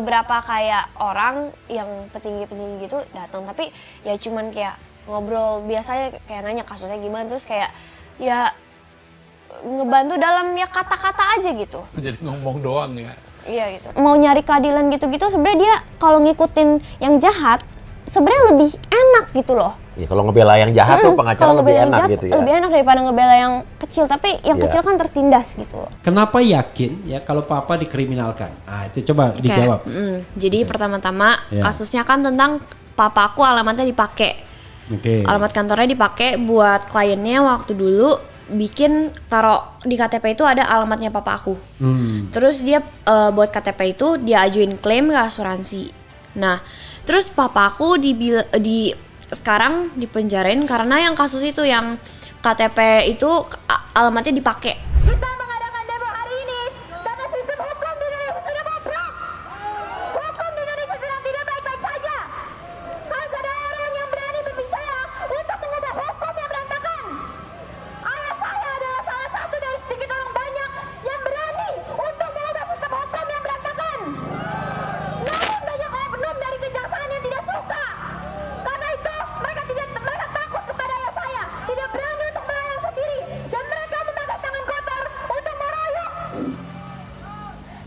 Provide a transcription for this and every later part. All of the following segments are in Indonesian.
beberapa kayak orang yang petinggi-petinggi gitu datang, tapi ya cuman kayak ngobrol biasanya, kayak nanya kasusnya gimana, terus kayak ya ngebantu dalam ya kata-kata aja gitu. Jadi ngomong doang ya. Iya gitu. Mau nyari keadilan gitu-gitu sebenarnya dia kalau ngikutin yang jahat sebenarnya lebih enak gitu loh. Ya kalau ngebela yang jahat tuh pengacara lebih enak jahat, gitu ya. Lebih enak daripada ngebela yang kecil, tapi yang kecil kan tertindas gitu loh. Kenapa yakin ya kalau papa dikriminalkan? Nah itu coba dijawab. Jadi pertama-tama kasusnya kan tentang papaku alamatnya dipakai. Alamat kantornya dipakai buat kliennya waktu dulu bikin taruh di KTP itu ada alamatnya papa aku. Terus dia buat KTP itu dia ajuin klaim ke asuransi. Nah, terus papa aku sekarang dipenjarain karena yang kasus itu yang KTP itu alamatnya dipakai. Kita mengadakan demo hari ini karena sistem hukum di Indonesia sudah bobrok. Hukum di Indonesia sedang tidak baik-baik saja. Harus ada orang yang berani berbicara untuk mengubah hukum yang berantakan. Ayah saya adalah salah satu dari sedikit orang banyak yang berani untuk mengubah sistem hukum yang berantakan. Namun banyak oknum dari kejaksaan yang tidak suka. Karena itu mereka takut kepada ayah saya, tidak berani untuk melayang sendiri, dan mereka memakai tangan kotor untuk meroyok.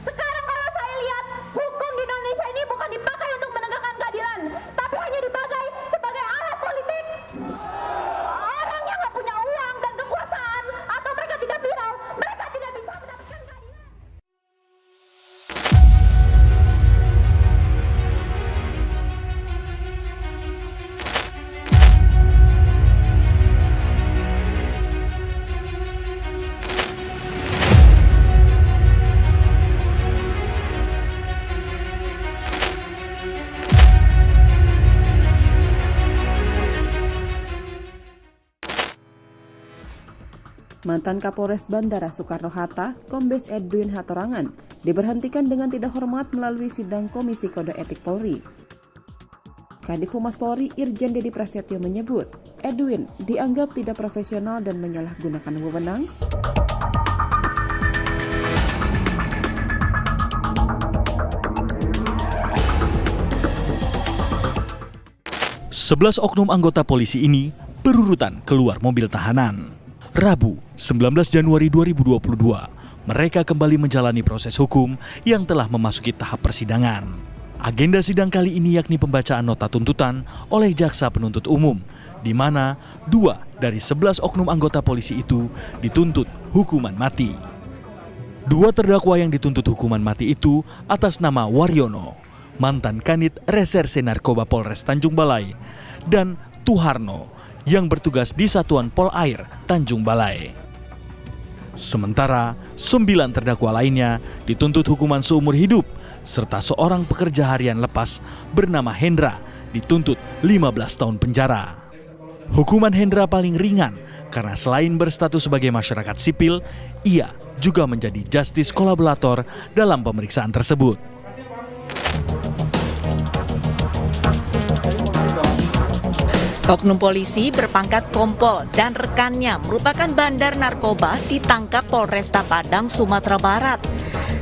Sekarang kalau saya lihat, hukum di Indonesia ini bukan dipakai untuk menegakkan keadilan, tapi hanya dipakai sebagai alat politik. Orang yang nggak punya uang dan kekuasaan, atau mereka tidak viral, mereka tidak bisa mendapatkan keadilan. Mantan Kapolres Bandara Soekarno-Hatta, Kombes Edwin Hatorangan, diberhentikan dengan tidak hormat melalui sidang Komisi Kode Etik Polri. Kadif Humas Polri Irjen Dedi Prasetyo menyebut, Edwin dianggap tidak profesional dan menyalahgunakan wewenang. Sebelas oknum anggota polisi ini berurutan keluar mobil tahanan. Rabu, 19 Januari 2022, mereka kembali menjalani proses hukum yang telah memasuki tahap persidangan. Agenda sidang kali ini yakni pembacaan nota tuntutan oleh jaksa penuntut umum, di mana 2 dari 11 oknum anggota polisi itu dituntut hukuman mati. 2 terdakwa yang dituntut hukuman mati itu atas nama Waryono, mantan Kanit Reserse Narkoba Polres Tanjung Balai, dan Tuharno, yang bertugas di Satuan Polair Tanjung Balai. Sementara 9 terdakwa lainnya dituntut hukuman seumur hidup, serta seorang pekerja harian lepas bernama Hendra dituntut 15 tahun penjara. Hukuman Hendra paling ringan karena selain berstatus sebagai masyarakat sipil, ia juga menjadi justice kolaborator dalam pemeriksaan tersebut. Oknum polisi berpangkat kompol dan rekannya merupakan bandar narkoba ditangkap Polresta Padang, Sumatera Barat.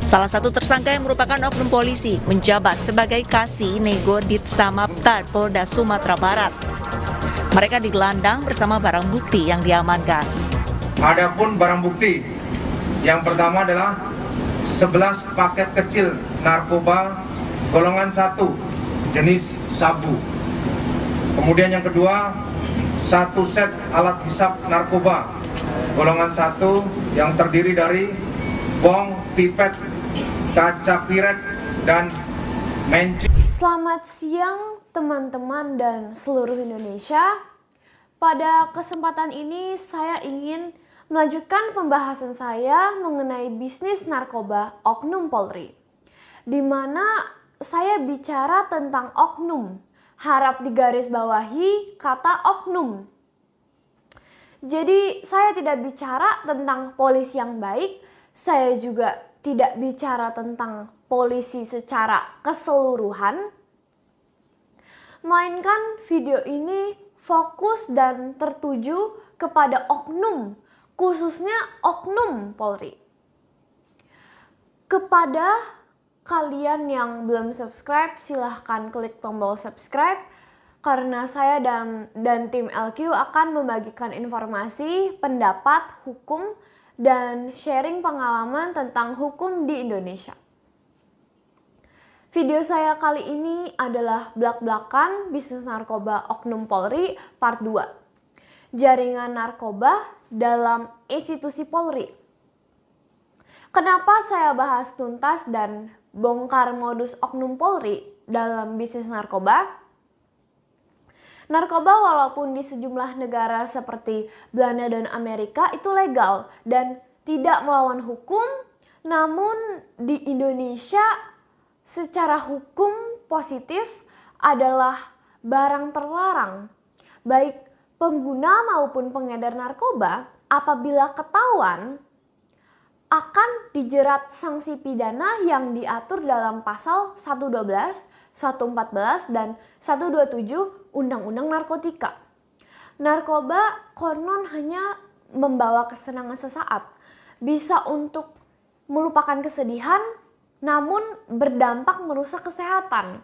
Salah satu tersangka yang merupakan oknum polisi menjabat sebagai Kasih Nego Ditsamapta Polda Sumatera Barat. Mereka digelandang bersama barang bukti yang diamankan. Adapun barang bukti yang pertama adalah 11 paket kecil narkoba golongan 1 jenis sabu. Kemudian yang kedua, 1 set alat hisap narkoba golongan 1 yang terdiri dari bong, pipet, kaca pirek, dan menci. Selamat siang teman-teman dan seluruh Indonesia. Pada kesempatan ini saya ingin melanjutkan pembahasan saya mengenai bisnis narkoba oknum Polri, di mana saya bicara tentang oknum. Harap digarisbawahi kata oknum. Jadi saya tidak bicara tentang polisi yang baik, saya juga tidak bicara tentang polisi secara keseluruhan. Melainkan video ini fokus dan tertuju kepada oknum, khususnya oknum Polri. Kepada kalian yang belum subscribe, silahkan klik tombol subscribe. Karena saya dan tim LQ akan membagikan informasi, pendapat, hukum, dan sharing pengalaman tentang hukum di Indonesia. Video saya kali ini adalah blak-blakan bisnis narkoba Oknum Polri part 2. Jaringan narkoba dalam institusi Polri. Kenapa saya bahas tuntas dan bongkar modus Oknum Polri dalam bisnis narkoba? Narkoba walaupun di sejumlah negara seperti Belanda dan Amerika itu legal dan tidak melawan hukum, namun di Indonesia secara hukum positif adalah barang terlarang. Baik pengguna maupun pengedar narkoba apabila ketahuan akan dijerat sanksi pidana yang diatur dalam pasal 112, 114, dan 127 Undang-Undang Narkotika. Narkoba konon hanya membawa kesenangan sesaat, bisa untuk melupakan kesedihan, namun berdampak merusak kesehatan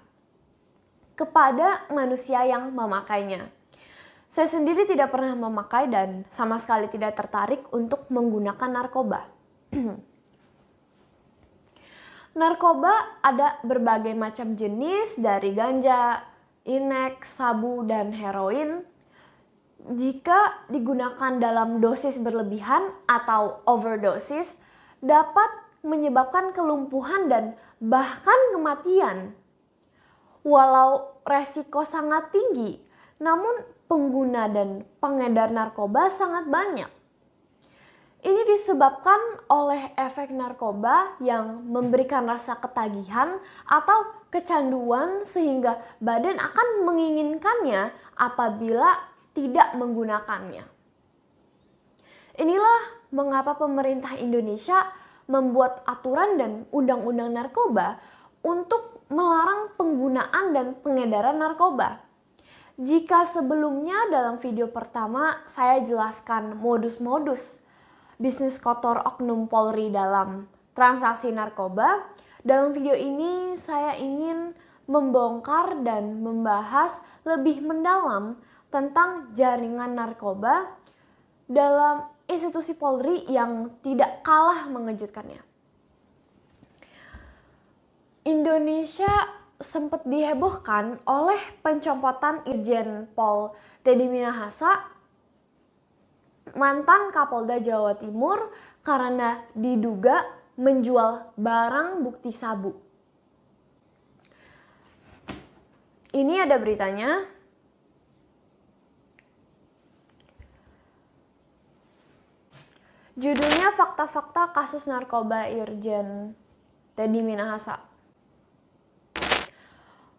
kepada manusia yang memakainya. Saya sendiri tidak pernah memakai dan sama sekali tidak tertarik untuk menggunakan narkoba. Narkoba ada berbagai macam jenis dari ganja, inek, sabu, dan heroin. Jika digunakan dalam dosis berlebihan atau overdosis, dapat menyebabkan kelumpuhan dan bahkan kematian. Walau resiko sangat tinggi, namun pengguna dan pengedar narkoba sangat banyak. Ini disebabkan oleh efek narkoba yang memberikan rasa ketagihan atau kecanduan sehingga badan akan menginginkannya apabila tidak menggunakannya. Inilah mengapa pemerintah Indonesia membuat aturan dan undang-undang narkoba untuk melarang penggunaan dan pengedaran narkoba. Jika sebelumnya dalam video pertama saya jelaskan modus-modus bisnis kotor Oknum Polri dalam transaksi narkoba, dalam video ini saya ingin membongkar dan membahas lebih mendalam tentang jaringan narkoba dalam institusi Polri yang tidak kalah mengejutkannya. Indonesia sempat dihebohkan oleh pencopotan Irjen Pol Teddy Minahasa, mantan Kapolda Jawa Timur, karena diduga menjual barang bukti sabu. Ini ada beritanya. Judulnya Fakta-Fakta Kasus Narkoba Irjen Teddy Minahasa.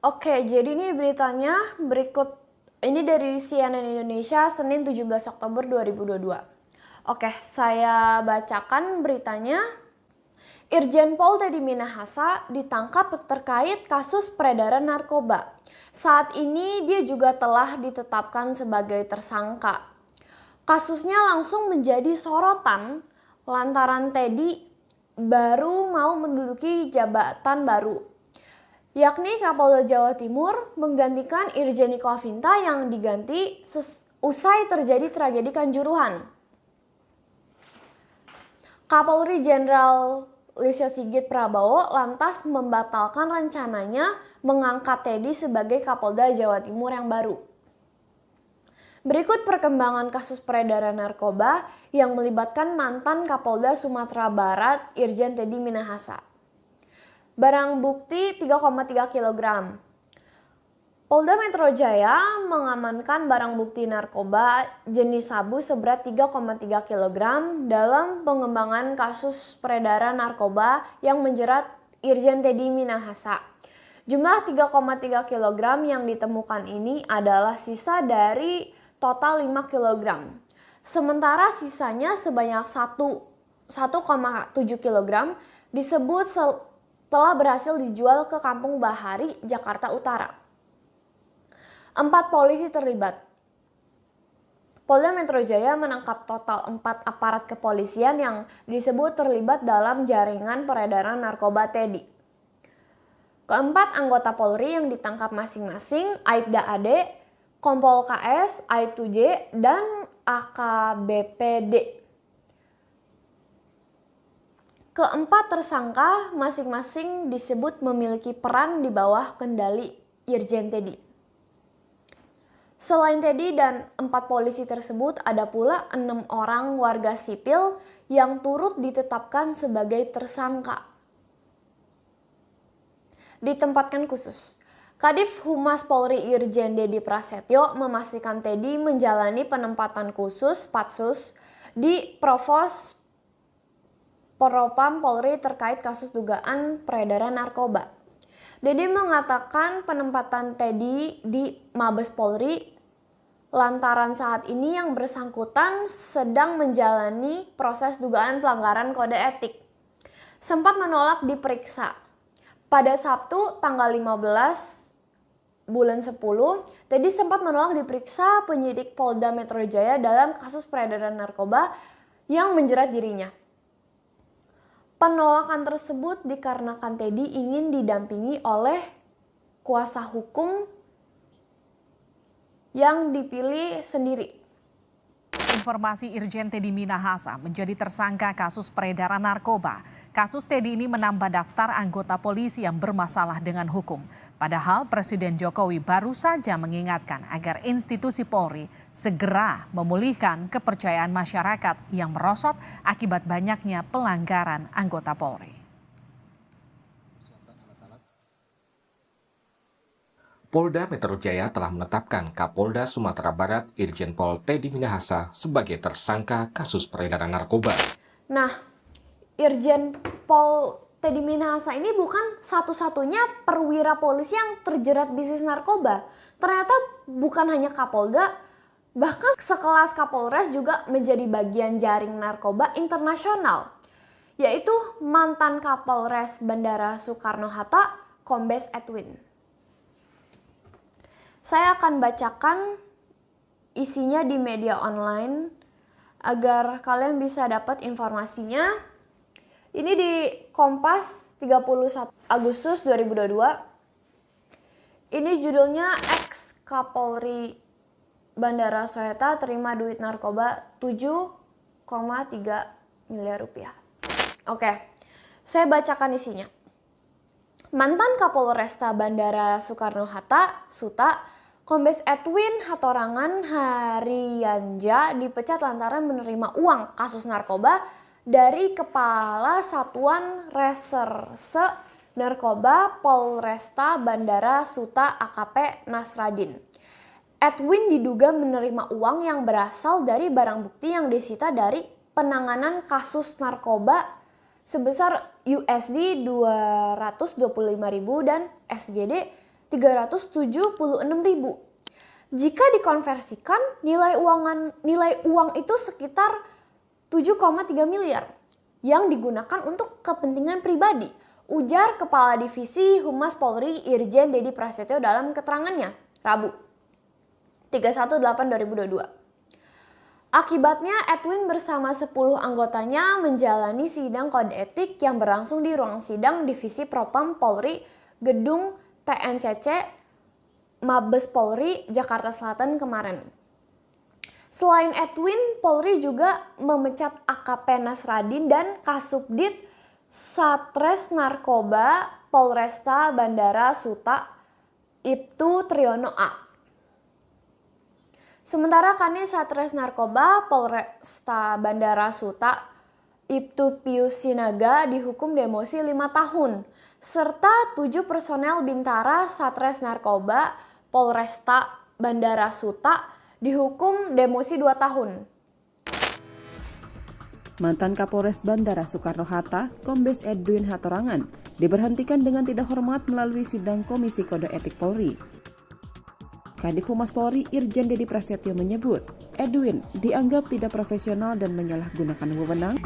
Oke, jadi ini beritanya berikut. Ini dari CNN Indonesia, Senin 17 Oktober 2022. Oke, saya bacakan beritanya. Irjen Pol Teddy Minahasa ditangkap terkait kasus peredaran narkoba. Saat ini dia juga telah ditetapkan sebagai tersangka. Kasusnya langsung menjadi sorotan lantaran Teddy baru mau menduduki jabatan baru, yakni Kapolda Jawa Timur menggantikan Irjen Niko Afinta yang diganti usai terjadi tragedi Kanjuruhan. Kapolri Jenderal Listio Sigit Prabowo lantas membatalkan rencananya mengangkat Teddy sebagai Kapolda Jawa Timur yang baru. Berikut perkembangan kasus peredaran narkoba yang melibatkan mantan Kapolda Sumatera Barat Irjen Teddy Minahasa. Barang bukti 3,3 kg. Polda Metro Jaya mengamankan barang bukti narkoba jenis sabu seberat 3,3 kg dalam pengembangan kasus peredaran narkoba yang menjerat Irjen Teddy Minahasa. Jumlah 3,3 kg yang ditemukan ini adalah sisa dari total 5 kg. Sementara sisanya sebanyak 1,7 kg disebut telah berhasil dijual ke Kampung Bahari, Jakarta Utara. 4 polisi terlibat. Polda Metro Jaya menangkap total 4 aparat kepolisian yang disebut terlibat dalam jaringan peredaran narkoba Teddy. Keempat anggota Polri yang ditangkap masing-masing Aibda AD, Kompol KS, Aibtu J, dan AKBP D. Keempat tersangka masing-masing disebut memiliki peran di bawah kendali Irjen Teddy. Selain Teddy dan 4 polisi tersebut, ada pula 6 orang warga sipil yang turut ditetapkan sebagai tersangka. Ditempatkan khusus. Kadif Humas Polri Irjen Dedi Prasetyo memastikan Teddy menjalani penempatan khusus Patsus di Provos Propam Polri terkait kasus dugaan peredaran narkoba. Dedi mengatakan penempatan Teddy di Mabes Polri lantaran saat ini yang bersangkutan sedang menjalani proses dugaan pelanggaran kode etik. Sempat menolak diperiksa. Pada Sabtu tanggal 15 bulan 10, Teddy sempat menolak diperiksa penyidik Polda Metro Jaya dalam kasus peredaran narkoba yang menjerat dirinya. Penolakan tersebut dikarenakan Teddy ingin didampingi oleh kuasa hukum yang dipilih sendiri. Informasi Irjen Teddy Minahasa menjadi tersangka kasus peredaran narkoba. Kasus Teddy ini menambah daftar anggota polisi yang bermasalah dengan hukum. Padahal Presiden Jokowi baru saja mengingatkan agar institusi Polri segera memulihkan kepercayaan masyarakat yang merosot akibat banyaknya pelanggaran anggota Polri. Polda Metro Jaya telah menetapkan Kapolda Sumatera Barat Irjen Pol Teddy Minahasa sebagai tersangka kasus peredaran narkoba. Nah, Irjen Pol Teddy Minahasa ini bukan satu-satunya perwira polisi yang terjerat bisnis narkoba. Ternyata bukan hanya Kapolda, bahkan sekelas Kapolres juga menjadi bagian jaring narkoba internasional, yaitu mantan Kapolres Bandara Soekarno-Hatta, Kombes Edwin. Saya akan bacakan isinya di media online agar kalian bisa dapat informasinya. Ini di Kompas 31 Agustus 2022. Ini judulnya Ex Kapolri Bandara Soeharto terima duit narkoba 7,3 miliar rupiah. Oke, saya bacakan isinya. Mantan Kapolresta Bandara Soekarno-Hatta, Suta, Kombes Edwin Hatorangan Hariyanja dipecat lantaran menerima uang kasus narkoba dari Kepala Satuan Reserse Narkoba Polresta Bandara Suta AKP Nasradin. Edwin diduga menerima uang yang berasal dari barang bukti yang disita dari penanganan kasus narkoba sebesar USD 225.000 dan SGD 376.000. Jika dikonversikan, nilai uang itu sekitar 7,3 miliar yang digunakan untuk kepentingan pribadi, ujar Kepala Divisi Humas Polri Irjen Dedi Prasetyo dalam keterangannya Rabu 31/8/2022. Akibatnya Edwin bersama 10 anggotanya menjalani sidang kode etik yang berlangsung di ruang sidang Divisi Propam Polri Gedung TNCC Mabes Polri Jakarta Selatan kemarin. Selain Edwin, Polri juga memecat AKP Nasradin dan Kasubdit Satres Narkoba Polresta Bandara Suta Ibtu Triyono A. Sementara Kanit Satres Narkoba Polresta Bandara Suta Ibtu Pius Sinaga dihukum demosi 5 tahun, serta 7 personel Bintara Satres Narkoba Polresta Bandara Suta dihukum demosi 2 tahun. Mantan Kapolres Bandara Soekarno-Hatta, Kombes Edwin Hatorangan, diberhentikan dengan tidak hormat melalui sidang Komisi Kode Etik Polri. Kadif Humas Polri Irjen Dedi Prasetyo menyebut, Edwin dianggap tidak profesional dan menyalahgunakan wewenang.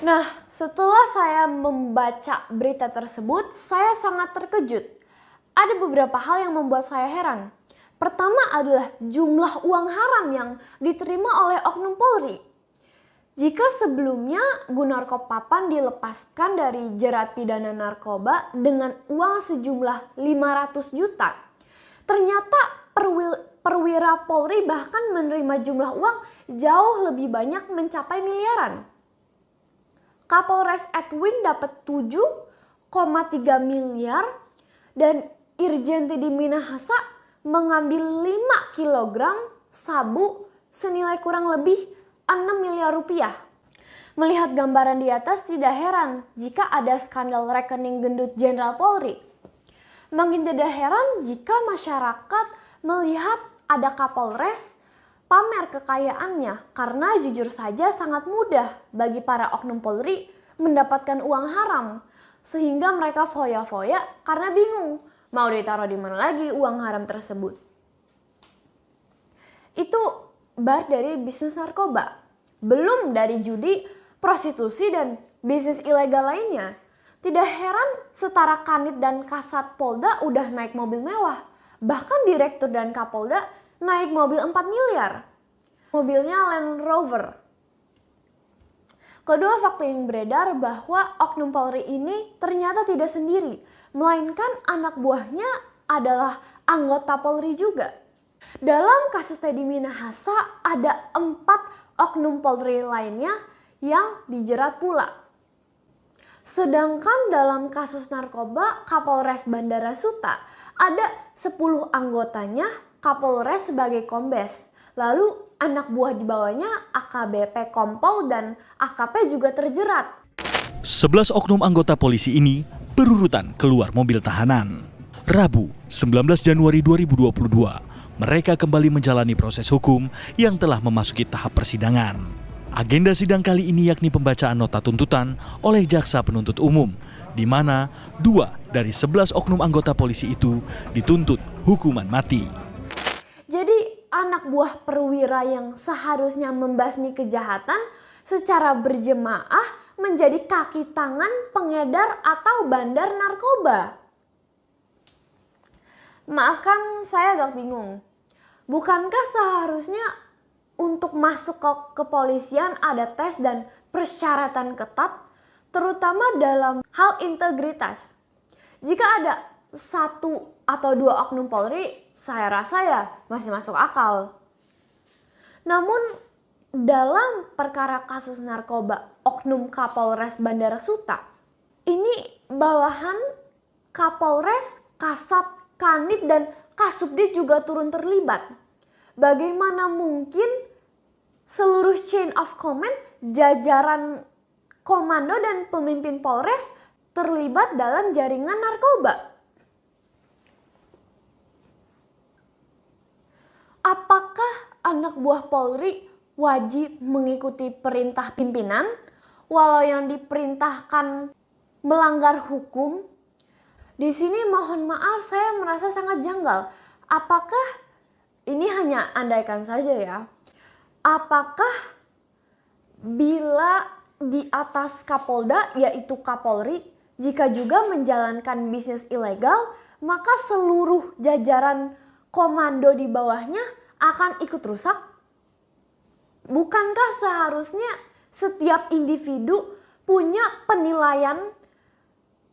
Nah, setelah saya membaca berita tersebut, saya sangat terkejut. Ada beberapa hal yang membuat saya heran. Pertama adalah jumlah uang haram yang diterima oleh oknum Polri. Jika sebelumnya Gunarko Papan dilepaskan dari jerat pidana narkoba dengan uang sejumlah 500 juta, ternyata perwira Polri bahkan menerima jumlah uang jauh lebih banyak mencapai miliaran. Kapolres Edwin dapat 7,3 miliar dan Irjen Teddy Minahasa mengambil 5 kg sabu senilai kurang lebih 6 miliar rupiah. Melihat gambaran di atas tidak heran jika ada skandal rekening gendut Jenderal Polri. Makin tidak heran jika masyarakat melihat ada Kapolres pamer kekayaannya karena jujur saja sangat mudah bagi para oknum Polri mendapatkan uang haram sehingga mereka foya-foya karena bingung mau ditaruh di mana lagi uang haram tersebut. Itu bar dari bisnis narkoba. Belum dari judi, prostitusi, dan bisnis ilegal lainnya. Tidak heran setara Kanit dan Kasat Polda udah naik mobil mewah. Bahkan Direktur dan Kapolda naik mobil 4 miliar. Mobilnya Land Rover. Kedua fakta yang beredar bahwa oknum Polri ini ternyata tidak sendiri, melainkan anak buahnya adalah anggota Polri juga. Dalam kasus Teddy Minahasa ada 4 oknum Polri lainnya yang dijerat pula. Sedangkan dalam kasus narkoba Kapolres Bandara Suta ada 10 anggotanya Kapolres sebagai kombes. Lalu anak buah di bawahnya AKBP Kompol dan AKP juga terjerat. 11 oknum anggota polisi ini berurutan keluar mobil tahanan. Rabu, 19 Januari 2022, mereka kembali menjalani proses hukum yang telah memasuki tahap persidangan. Agenda sidang kali ini yakni pembacaan nota tuntutan oleh jaksa penuntut umum, di mana 2 dari 11 oknum anggota polisi itu dituntut hukuman mati. Jadi anak buah perwira yang seharusnya membasmi kejahatan secara berjemaah menjadi kaki tangan pengedar atau bandar narkoba. Maafkan saya agak bingung. Bukankah seharusnya untuk masuk ke kepolisian ada tes dan persyaratan ketat, terutama dalam hal integritas? Jika ada 1 atau 2 oknum Polri, saya rasa ya masih masuk akal. Namun dalam perkara kasus narkoba oknum Kapolres Bandara Suta, ini bawahan Kapolres, Kasat, Kanit, dan Kasubdit juga turun terlibat. Bagaimana mungkin seluruh chain of command, jajaran komando dan pemimpin Polres terlibat dalam jaringan narkoba? Apakah anak buah Polri wajib mengikuti perintah pimpinan walau yang diperintahkan melanggar hukum? Di sini mohon maaf saya merasa sangat janggal. Apakah ini hanya andaikan saja ya? Apakah bila di atas Kapolda yaitu Kapolri jika juga menjalankan bisnis ilegal, maka seluruh jajaran komando di bawahnya akan ikut rusak? Bukankah seharusnya setiap individu punya penilaian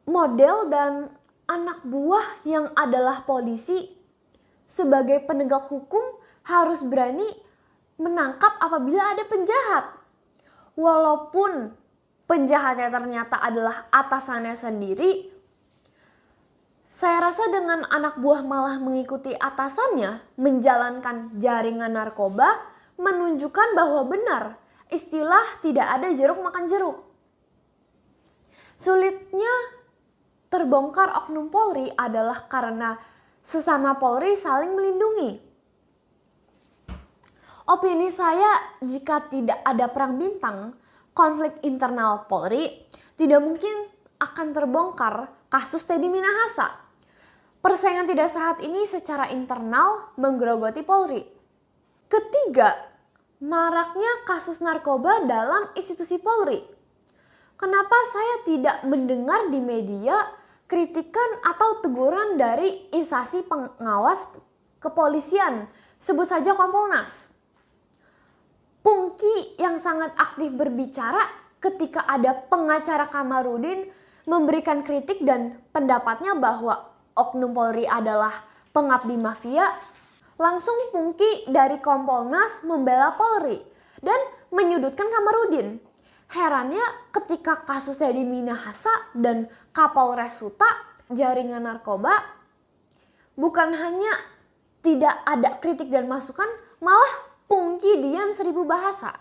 model dan anak buah yang adalah polisi sebagai penegak hukum harus berani menangkap apabila ada penjahat. Walaupun penjahatnya ternyata adalah atasannya sendiri, saya rasa dengan anak buah malah mengikuti atasannya menjalankan jaringan narkoba menunjukkan bahwa benar istilah tidak ada jeruk makan jeruk. Sulitnya terbongkar oknum Polri adalah karena sesama Polri saling melindungi. Opini saya, jika tidak ada perang bintang, konflik internal Polri, tidak mungkin akan terbongkar kasus Teddy Minahasa. Persaingan tidak sehat ini secara internal menggerogoti Polri. Ketiga, maraknya kasus narkoba dalam institusi Polri. Kenapa saya tidak mendengar di media kritikan atau teguran dari instansi pengawas kepolisian, sebut saja Kompolnas. Pungki yang sangat aktif berbicara ketika ada pengacara Kamarudin memberikan kritik dan pendapatnya bahwa oknum Polri adalah pengabdi mafia, langsung Pungki dari Kompolnas membela Polri dan menyudutkan Kamarudin. Herannya ketika kasus Teddy Minahasa dan Kapolres Suta jaringan narkoba, bukan hanya tidak ada kritik dan masukan, malah Pungki diam 1000 bahasa.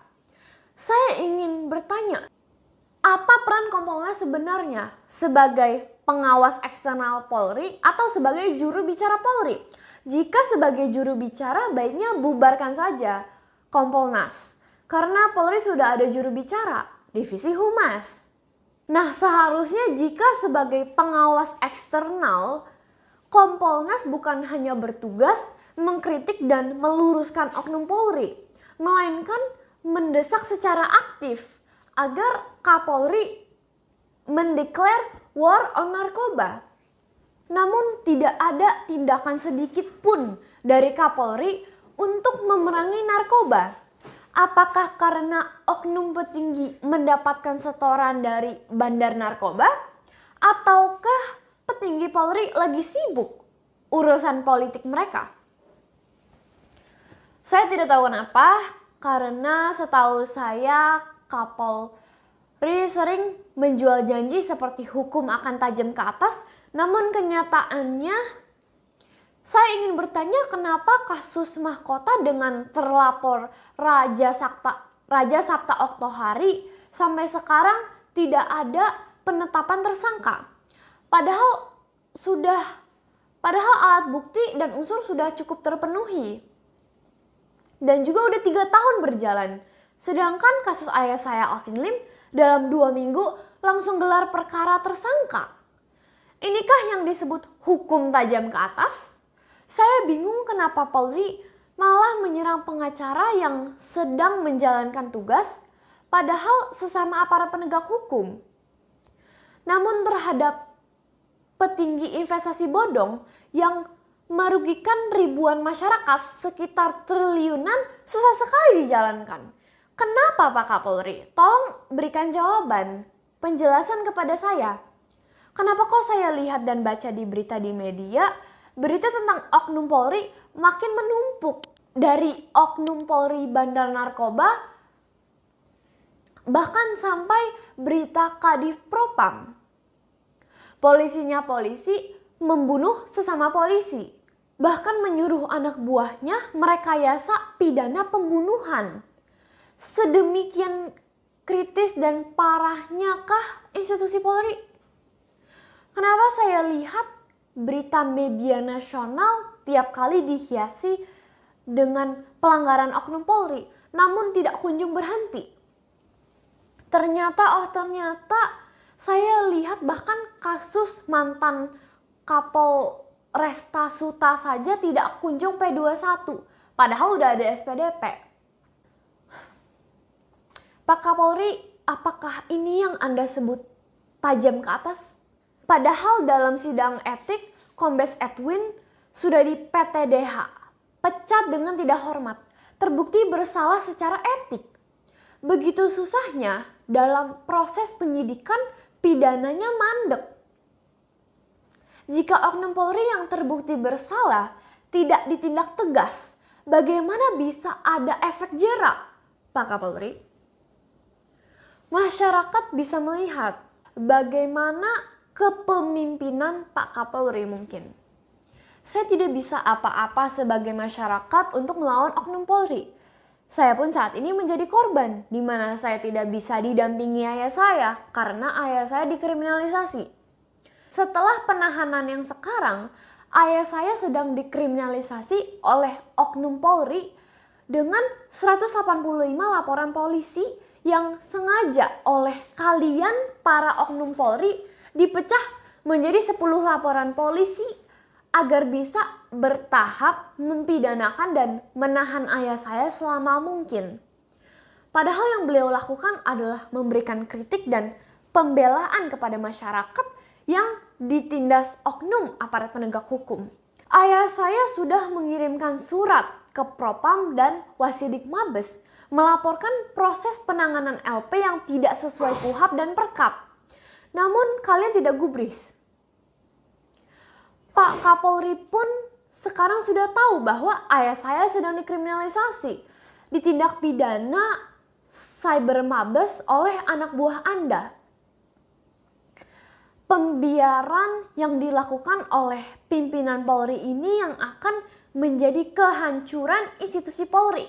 Saya ingin bertanya, apa peran Kompolnas sebenarnya sebagai pengawas eksternal Polri atau sebagai juru bicara Polri? Jika sebagai juru bicara, baiknya bubarkan saja Kompolnas. Karena Polri sudah ada juru bicara, Divisi Humas. Nah, seharusnya jika sebagai pengawas eksternal, Kompolnas bukan hanya bertugas mengkritik dan meluruskan oknum Polri, melainkan mendesak secara aktif agar Kapolri mendeklar war on narkoba. Namun tidak ada tindakan sedikit pun dari Kapolri untuk memerangi narkoba. Apakah karena oknum petinggi mendapatkan setoran dari bandar narkoba? Ataukah petinggi Polri lagi sibuk urusan politik mereka? Saya tidak tahu kenapa, karena setahu saya Kapolri sering menjual janji seperti hukum akan tajam ke atas, namun kenyataannya saya ingin bertanya kenapa kasus mahkota dengan terlapor Raja Sabta Oktohari sampai sekarang tidak ada penetapan tersangka. Padahal alat bukti dan unsur sudah cukup terpenuhi. Dan juga udah 3 tahun berjalan. Sedangkan kasus ayah saya Alvin Lim dalam 2 minggu langsung gelar perkara tersangka. Inikah yang disebut hukum tajam ke atas? Saya bingung kenapa Polri malah menyerang pengacara yang sedang menjalankan tugas, padahal sesama aparat penegak hukum. Namun terhadap petinggi investasi bodong yang merugikan ribuan masyarakat sekitar triliunan susah sekali dijalankan. Kenapa Pak Kapolri? Tolong berikan jawaban, penjelasan kepada saya. Kenapa kok saya lihat dan baca di berita di media, berita tentang oknum Polri makin menumpuk, dari oknum Polri bandar narkoba bahkan sampai berita Kadif Propam. Polisinya polisi membunuh sesama polisi, bahkan menyuruh anak buahnya merekayasa pidana pembunuhan. Sedemikian kritis dan parahnya kah institusi Polri? Kenapa saya lihat berita media nasional tiap kali dihiasi dengan pelanggaran oknum Polri, namun tidak kunjung berhenti? Ternyata saya lihat bahkan kasus mantan Kapolresta Suta saja tidak kunjung P21, padahal udah ada SPDP. Pak Kapolri, apakah ini yang Anda sebut tajam ke atas? Padahal dalam sidang etik, Kombes Edwin sudah di PTDH, pecat dengan tidak hormat, terbukti bersalah secara etik. Begitu susahnya dalam proses penyidikan, pidananya mandek. Jika oknum Polri yang terbukti bersalah tidak ditindak tegas, bagaimana bisa ada efek jera, Pak Kapolri? Masyarakat bisa melihat bagaimana kepemimpinan Pak Kapolri mungkin. Saya tidak bisa apa-apa sebagai masyarakat untuk melawan oknum Polri. Saya pun saat ini menjadi korban, di mana saya tidak bisa didampingi ayah saya karena ayah saya dikriminalisasi. Setelah penahanan yang sekarang, ayah saya sedang dikriminalisasi oleh oknum Polri dengan 185 laporan polisi yang sengaja oleh kalian para oknum Polri dipecah menjadi 10 laporan polisi agar bisa bertahap mempidanakan dan menahan ayah saya selama mungkin. Padahal yang beliau lakukan adalah memberikan kritik dan pembelaan kepada masyarakat yang ditindas oknum aparat penegak hukum. Ayah saya sudah mengirimkan surat ke Propam dan Wasidik Mabes melaporkan proses penanganan LP yang tidak sesuai KUHAP dan Perkap. Namun kalian tidak gubris. Pak Kapolri pun sekarang sudah tahu bahwa ayah saya sedang dikriminalisasi, ditindak pidana cyber Mabes oleh anak buah Anda. Pembiaran yang dilakukan oleh pimpinan Polri ini yang akan menjadi kehancuran institusi Polri.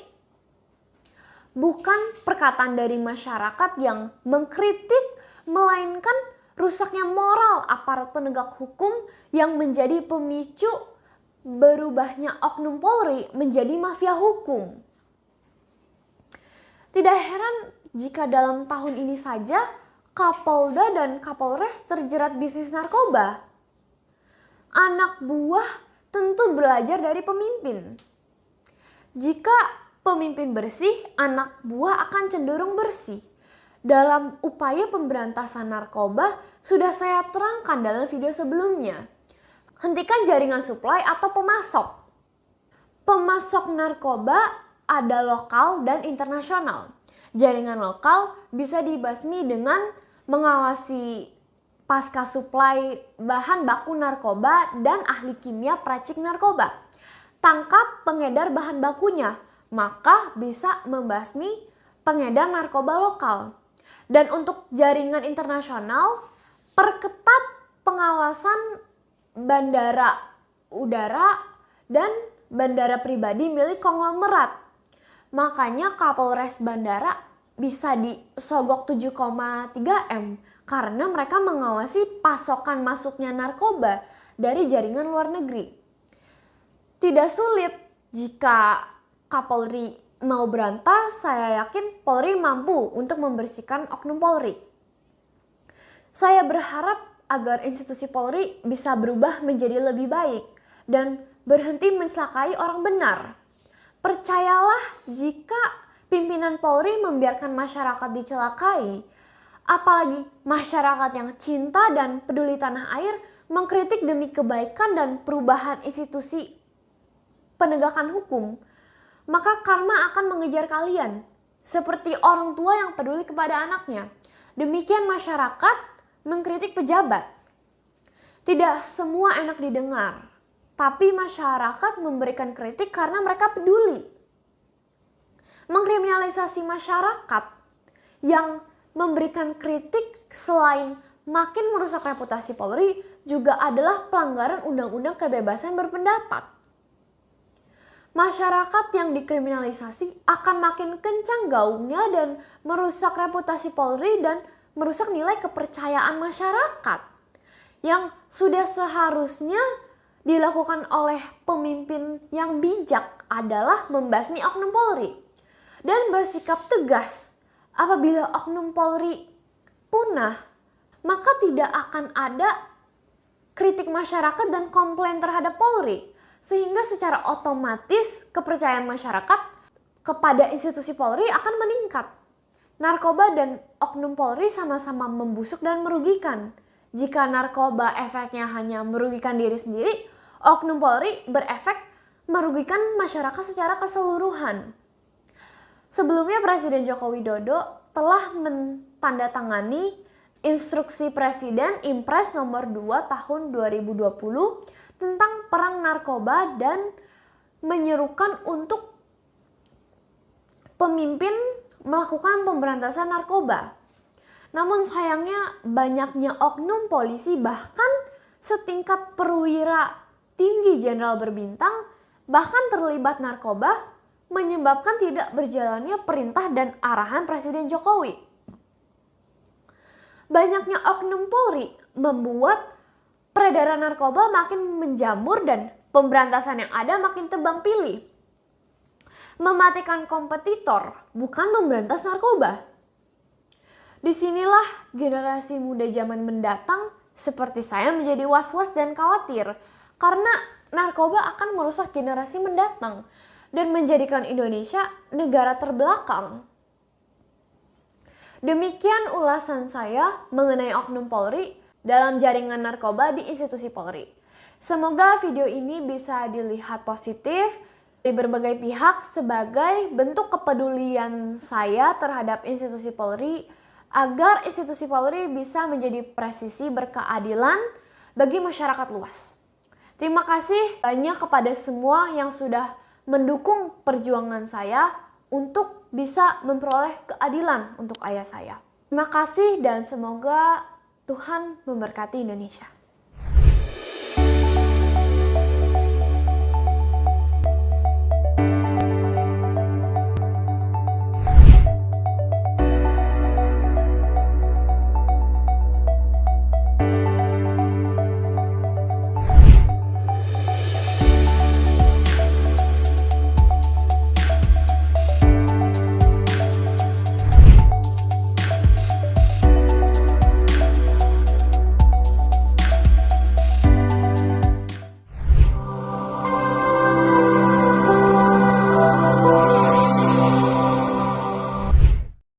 Bukan perkataan dari masyarakat yang mengkritik, melainkan rusaknya moral aparat penegak hukum yang menjadi pemicu berubahnya oknum Polri menjadi mafia hukum. Tidak heran jika dalam tahun ini saja Kapolda dan Kapolres terjerat bisnis narkoba. Anak buah tentu belajar dari pemimpin. Jika pemimpin bersih, anak buah akan cenderung bersih. Dalam upaya pemberantasan narkoba, sudah saya terangkan dalam video sebelumnya. Hentikan jaringan suplai atau pemasok. Pemasok narkoba ada lokal dan internasional. Jaringan lokal bisa dibasmi dengan mengawasi pasca suplai bahan baku narkoba dan ahli kimia peracik narkoba. Tangkap pengedar bahan bakunya, maka bisa membasmi pengedar narkoba lokal. Dan untuk jaringan internasional, perketat pengawasan bandara udara dan bandara pribadi milik konglomerat. Makanya Kapolres Bandara bisa disogok 7,3 M karena mereka mengawasi pasokan masuknya narkoba dari jaringan luar negeri. Tidak sulit jika Kapolri mau berantas, saya yakin Polri mampu untuk membersihkan oknum Polri. Saya berharap agar institusi Polri bisa berubah menjadi lebih baik dan berhenti mencelakai orang benar. Percayalah, jika pimpinan Polri membiarkan masyarakat dicelakai, apalagi masyarakat yang cinta dan peduli tanah air mengkritik demi kebaikan dan perubahan institusi penegakan hukum, maka karma akan mengejar kalian, seperti orang tua yang peduli kepada anaknya. Demikian masyarakat mengkritik pejabat. Tidak semua enak didengar, tapi masyarakat memberikan kritik karena mereka peduli. Mengkriminalisasi masyarakat yang memberikan kritik selain makin merusak reputasi Polri juga adalah pelanggaran undang-undang kebebasan berpendapat. Masyarakat yang dikriminalisasi akan makin kencang gaungnya dan merusak reputasi Polri dan merusak nilai kepercayaan masyarakat yang sudah seharusnya dilakukan oleh pemimpin yang bijak adalah membasmi oknum Polri dan bersikap tegas. Apabila oknum Polri punah, maka tidak akan ada kritik masyarakat dan komplain terhadap Polri, sehingga secara otomatis kepercayaan masyarakat kepada institusi Polri akan meningkat. Narkoba dan oknum Polri sama-sama membusuk dan merugikan. Jika narkoba efeknya hanya merugikan diri sendiri, oknum Polri berefek merugikan masyarakat secara keseluruhan. Sebelumnya Presiden Joko Widodo telah menandatangani Instruksi Presiden Impres nomor 2 tahun 2020 tentang perang narkoba dan menyerukan untuk pemimpin melakukan pemberantasan narkoba. Namun sayangnya banyaknya oknum polisi bahkan setingkat perwira tinggi jenderal berbintang bahkan terlibat narkoba menyebabkan tidak berjalannya perintah dan arahan Presiden Jokowi. Banyaknya oknum Polri membuat peredaran narkoba makin menjamur dan pemberantasan yang ada makin tebang pilih. Mematikan kompetitor bukan memberantas narkoba. Disinilah generasi muda zaman mendatang seperti saya menjadi was-was dan khawatir karena narkoba akan merusak generasi mendatang dan menjadikan Indonesia negara terbelakang. Demikian ulasan saya mengenai oknum Polri dalam jaringan narkoba di institusi Polri. Semoga video ini bisa dilihat positif dari berbagai pihak sebagai bentuk kepedulian saya terhadap institusi Polri agar institusi Polri bisa menjadi presisi berkeadilan bagi masyarakat luas. Terima kasih banyak kepada semua yang sudah mendukung perjuangan saya untuk bisa memperoleh keadilan untuk ayah saya. Terima kasih dan semoga Tuhan memberkati Indonesia.